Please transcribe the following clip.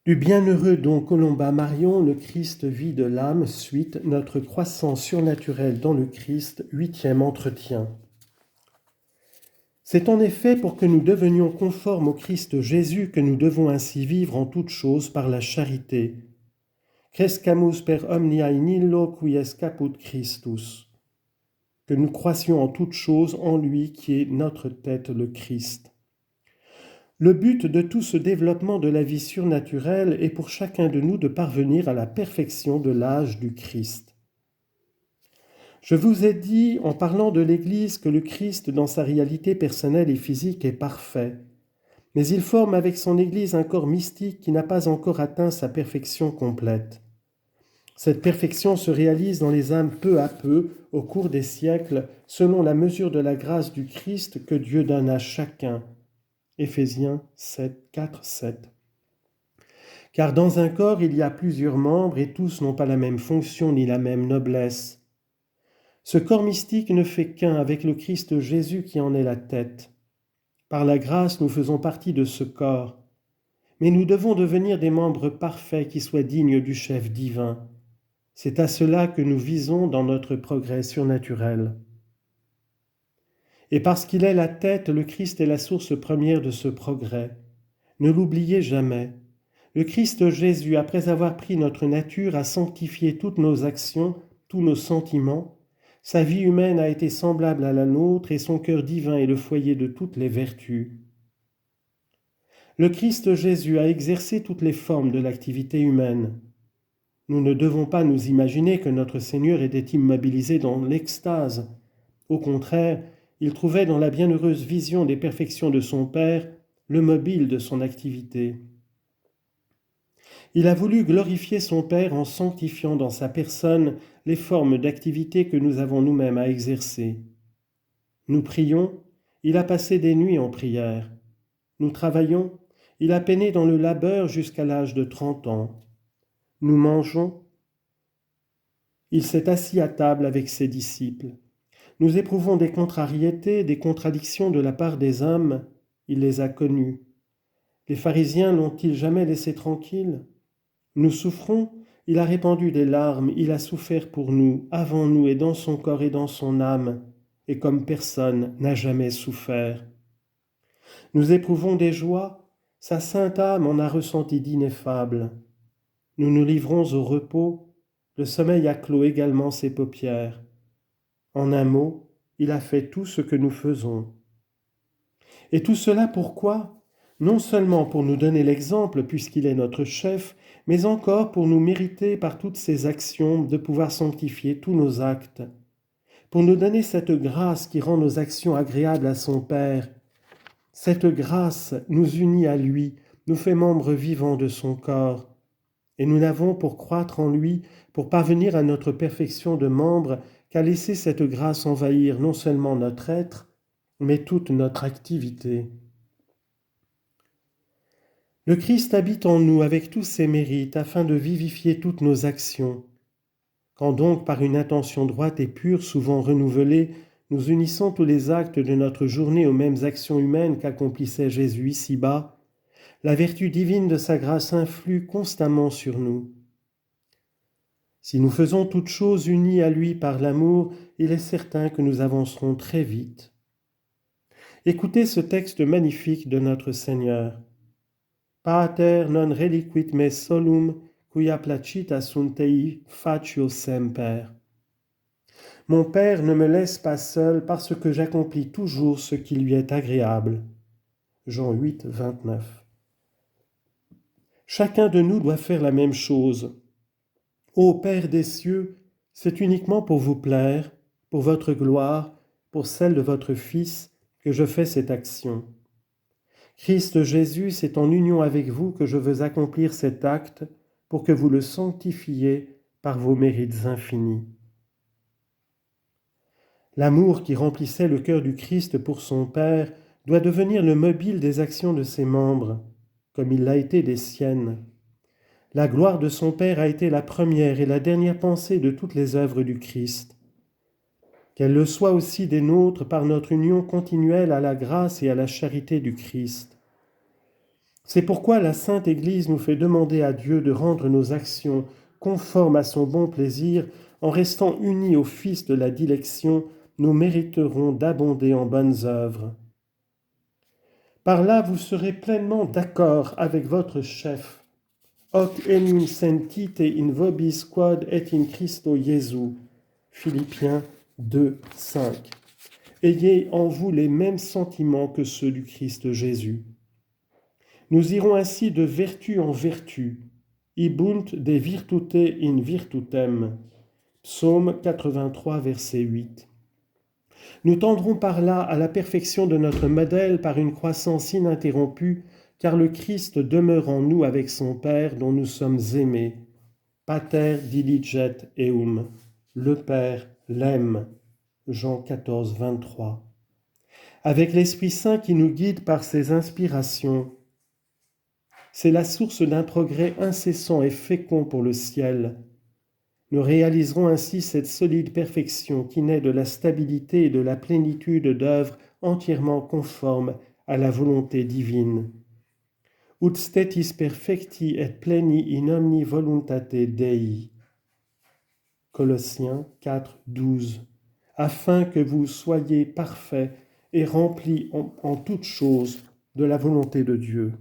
Du bienheureux don Colomba Marion, le Christ vie de l'âme, suite notre croissance surnaturelle dans le Christ, 8e entretien. C'est en effet pour que nous devenions conformes au Christ Jésus que nous devons ainsi vivre en toutes choses par la charité. Crescamus per omnia in illo quies caput Christus. Que nous croissions en toutes choses en lui qui est notre tête, le Christ. Le but de tout ce développement de la vie surnaturelle est pour chacun de nous de parvenir à la perfection de l'âge du Christ. Je vous ai dit, en parlant de l'Église, que le Christ, dans sa réalité personnelle et physique, est parfait. Mais il forme avec son Église un corps mystique qui n'a pas encore atteint sa perfection complète. Cette perfection se réalise dans les âmes peu à peu, au cours des siècles, selon la mesure de la grâce du Christ que Dieu donne à chacun. Éphésiens 4, 7. Car dans un corps, il y a plusieurs membres et tous n'ont pas la même fonction ni la même noblesse. Ce corps mystique ne fait qu'un avec le Christ Jésus qui en est la tête. Par la grâce, nous faisons partie de ce corps. Mais nous devons devenir des membres parfaits qui soient dignes du chef divin. C'est à cela que nous visons dans notre progrès surnaturel. Et parce qu'il est la tête, le Christ est la source première de ce progrès. Ne l'oubliez jamais. Le Christ Jésus, après avoir pris notre nature, a sanctifié toutes nos actions, tous nos sentiments. Sa vie humaine a été semblable à la nôtre et son cœur divin est le foyer de toutes les vertus. Le Christ Jésus a exercé toutes les formes de l'activité humaine. Nous ne devons pas nous imaginer que notre Seigneur était immobilisé dans l'extase. Au contraire, il trouvait dans la bienheureuse vision des perfections de son Père le mobile de son activité. Il a voulu glorifier son Père en sanctifiant dans sa personne les formes d'activité que nous avons nous-mêmes à exercer. Nous prions, il a passé des nuits en prière. Nous travaillons, il a peiné dans le labeur jusqu'à l'âge de 30 ans. Nous mangeons, il s'est assis à table avec ses disciples. Nous éprouvons des contrariétés, des contradictions de la part des hommes, il les a connues. Les pharisiens l'ont-ils jamais laissé tranquille ? Nous souffrons, il a répandu des larmes, il a souffert pour nous, avant nous et dans son corps et dans son âme, et comme personne n'a jamais souffert. Nous éprouvons des joies, sa sainte âme en a ressenti d'ineffables. Nous nous livrons au repos, le sommeil a clos également ses paupières. En un mot, il a fait tout ce que nous faisons. Et tout cela pourquoi ? Non seulement pour nous donner l'exemple puisqu'il est notre chef, mais encore pour nous mériter par toutes ses actions de pouvoir sanctifier tous nos actes, pour nous donner cette grâce qui rend nos actions agréables à son Père. Cette grâce nous unit à lui, nous fait membres vivants de son corps, et nous n'avons pour croître en lui, pour parvenir à notre perfection de membres, qu'à laisser cette grâce envahir non seulement notre être, mais toute notre activité. Le Christ habite en nous avec tous ses mérites afin de vivifier toutes nos actions. Quand donc, par une intention droite et pure, souvent renouvelée, nous unissons tous les actes de notre journée aux mêmes actions humaines qu'accomplissait Jésus ici-bas, la vertu divine de sa grâce influe constamment sur nous. Si nous faisons toutes choses unies à lui par l'amour, il est certain que nous avancerons très vite. Écoutez ce texte magnifique de notre Seigneur. Pater non reliquit me solum, quia placita sunt tei facio semper. Mon Père ne me laisse pas seul parce que j'accomplis toujours ce qui lui est agréable. Jean 8, 29. Chacun de nous doit faire la même chose. Ô Père des cieux, c'est uniquement pour vous plaire, pour votre gloire, pour celle de votre Fils, que je fais cette action. Christ Jésus, c'est en union avec vous que je veux accomplir cet acte pour que vous le sanctifiez par vos mérites infinis. L'amour qui remplissait le cœur du Christ pour son Père doit devenir le mobile des actions de ses membres, comme il l'a été des siennes. La gloire de son Père a été la première et la dernière pensée de toutes les œuvres du Christ. Qu'elle le soit aussi des nôtres par notre union continuelle à la grâce et à la charité du Christ. C'est pourquoi la Sainte Église nous fait demander à Dieu de rendre nos actions conformes à son bon plaisir. En restant unis au Fils de la dilection, nous mériterons d'abonder en bonnes œuvres. Par là, vous serez pleinement d'accord avec votre chef. Hoc enim sentite in vobis quod et in Christo Jesu. Philippiens 2, 5. Ayez en vous les mêmes sentiments que ceux du Christ Jésus. Nous irons ainsi de vertu en vertu. Ibunt de virtute in virtutem. Psaume 83, verset 8. Nous tendrons par là à la perfection de notre modèle par une croissance ininterrompue, car le Christ demeure en nous avec son Père dont nous sommes aimés. Pater diliget eum. Le Père l'aime. Jean 14, 23. Avec l'Esprit Saint qui nous guide par ses inspirations, c'est la source d'un progrès incessant et fécond pour le ciel. Nous réaliserons ainsi cette solide perfection qui naît de la stabilité et de la plénitude d'œuvres entièrement conformes à la volonté divine. Ut stetis perfecti et pleni in omni voluntate Dei. Colossiens 4, 12. Afin que vous soyez parfaits et remplis en toutes choses de la volonté de Dieu.